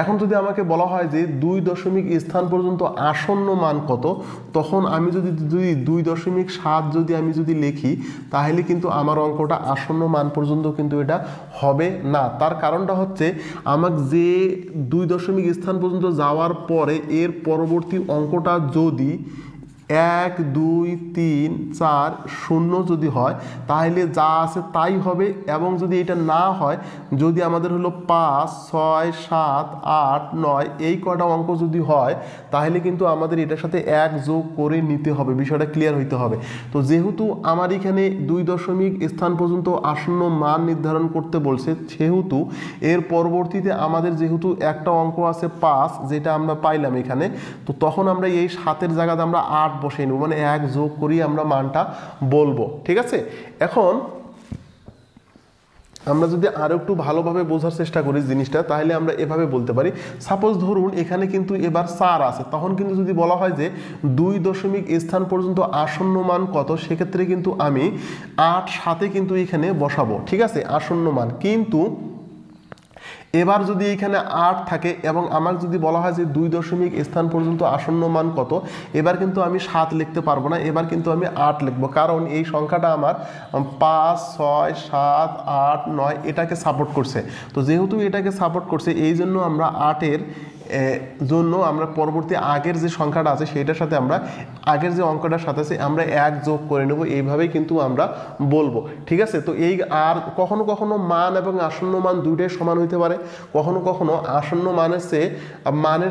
S2: এখন যদি আমাকে বলা হয় যে 2 দশমিক স্থান পর্যন্ত আসন্ন মান কত, তখন আমি যদি 2.7 যদি আমি যদি লিখি, তাহলে কিন্তু আমার অঙ্কটা আসন্ন মান পর্যন্ত কিন্তু এটা হবে না। তার কারণটা হচ্ছে আমাকে যে 2 দশমিক স্থান পর্যন্ত যাওয়ার পরে এর পরবর্তী অঙ্কটা যদি 1, 2, 3, 4, 0 যদি হয়, তাহলে যা আছে তাই হবে। এবং যদি এটা না হয়, যদি আমাদের হলো 5, 6, 7, 8, 9 এই কটা অঙ্ক যদি হয়, তাহলে কিন্তু আমাদের এটার সাথে 1 যোগ করে নিতে হবে। বিষয়টা ক্লিয়ার হইতে হবে। তো যেহেতু আমার এখানে 2 দশমিক স্থান পর্যন্ত আসন্ন মান নির্ধারণ করতে বলছে, সেহেতু এর পরবর্তীতে আমাদের যেহেতু একটা অঙ্ক আছে 5, যেটা আমরা পাইলাম এখানে, তো তখন আমরা এই 7-এর জায়গাতে আমরা 8 বসিয়ে নেব, মানে 1 যোগ করি আমরা মানটা বলবো, ঠিক আছে। এখন আমরা যদি আরো একটু ভালোভাবে বোঝার চেষ্টা করি জিনিসটা, তাহলে আমরা এভাবে বলতে পারি। সাপোজ ধরুন এখানে কিন্তু এবার 4 আছে, তখন কিন্তু যদি বলা হয় যে 2 দশমিক স্থান পর্যন্ত আসন্ন মান কত, সেক্ষেত্রে কিন্তু আমি 8 সাথে কিন্তু এখানে বসাবো, ঠিক আছে, আসন্ন মান। কিন্তু এবার যদি এখানে 8 থাকে এবং আমার যদি বলা হয় যে 2 দশমিক স্থান পর্যন্ত আসন্ন মান কত, এবার কিন্তু আমি 7 লিখতে পারবো না, এবার কিন্তু আমি 8 লিখবো। কারণ এই সংখ্যাটা আমার 5, 6, 7, 8, 9 এটাকে সাপোর্ট করছে। তো যেহেতু এটাকে সাপোর্ট করছে, এই জন্য আমরা 8-এর জন্য আমরা পরবর্তী আগের যে সংখ্যাটা আছে সেইটার সাথে আমরা আগের যে অঙ্কটার সাথে আছে আমরা 1 যোগ করে নেব। এইভাবেই কিন্তু আমরা বলবো, ঠিক আছে। তো এই আর কখনো কখনো মান এবং আসন্ন মান দুইটাই সমান হইতে পারে, কখনো কখনো আসন্ন মানের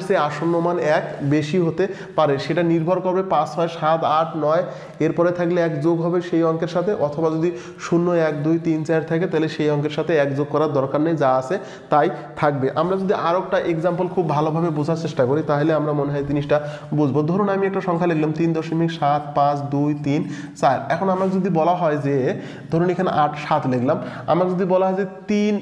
S2: চেয়ে আসন্ন মান 1 বেশি হতে পারে। সেটা নির্ভর করবে 5, 6, 7, 8, 9 এরপরে থাকলে 1 যোগ হবে সেই অঙ্কের সাথে, অথবা যদি 0, 1, 2, 3, 4 থাকে, তাহলে সেই অঙ্কের সাথে 1 যোগ করার দরকার নেই, যা আছে তাই থাকবে। আমরা যদি আরও একটা এক্সাম্পল খুব ভালোভাবে বোঝার চেষ্টা করি, তাহলে আমরা মনে হয় জিনিসটা বুঝবো। ধরুন আমি একটা সংখ্যা লিখলাম 3.7523 এখন আমাকে যদি বলা হয় যে, ধরুন এখানে 8, 7 লিখলাম, আমাকে যদি বলা হয় যে 3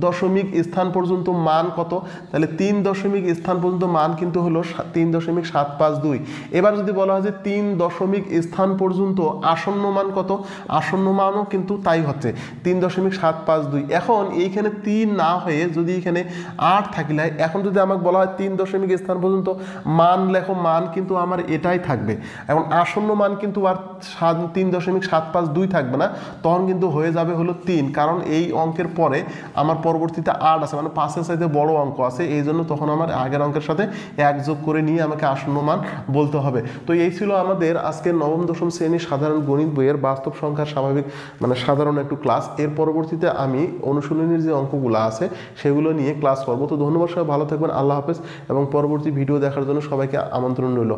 S2: দশমিক স্থান পর্যন্ত মান কত, তাহলে 3 দশমিক স্থান পর্যন্ত মান কিন্তু হলো 3.752। এবার যদি বলা হয় যে 3 দশমিক স্থান পর্যন্ত আসন্ন মান কত, আসন্ন মানও কিন্তু তাই হচ্ছে 3.752। এখন এইখানে 3 না হয়ে যদি এখানে 8 থাকলে, এখন যদি আমাকে বলা হয় 3 দশমিক স্থান পর্যন্ত মান লেখো, মান কিন্তু আমার এটাই থাকবে। এখন আসন্ন মান কিন্তু আর 3.752 থাকবে না, তখন কিন্তু হয়ে যাবে হলো 3, কারণ এই অঙ্কের পরে আমার পরবর্তীতে 8 আছে, মানে 5-এর চাইতে বড় অঙ্ক আছে, এই জন্য তখন আমার আগের অঙ্কের সাথে 1 যোগ করে নিয়ে আমাকে আসন্ন মান বলতে হবে। তো এই ছিল আমাদের আজকের নবম দশম শ্রেণীর সাধারণ গণিত বইয়ের বাস্তব সংখ্যার স্বাভাবিক মানে সাধারণ একটু ক্লাস। এর পরবর্তীতে আমি অনুশীলনীর যে অঙ্কগুলো আছে সেগুলো নিয়ে ক্লাস করবো। তো ধন্যবাদ, সবাই ভালো থাকবেন, আল্লাহ হাফেজ, এবং পরবর্তী ভিডিও দেখার জন্য সবাইকে আমন্ত্রণ রইল।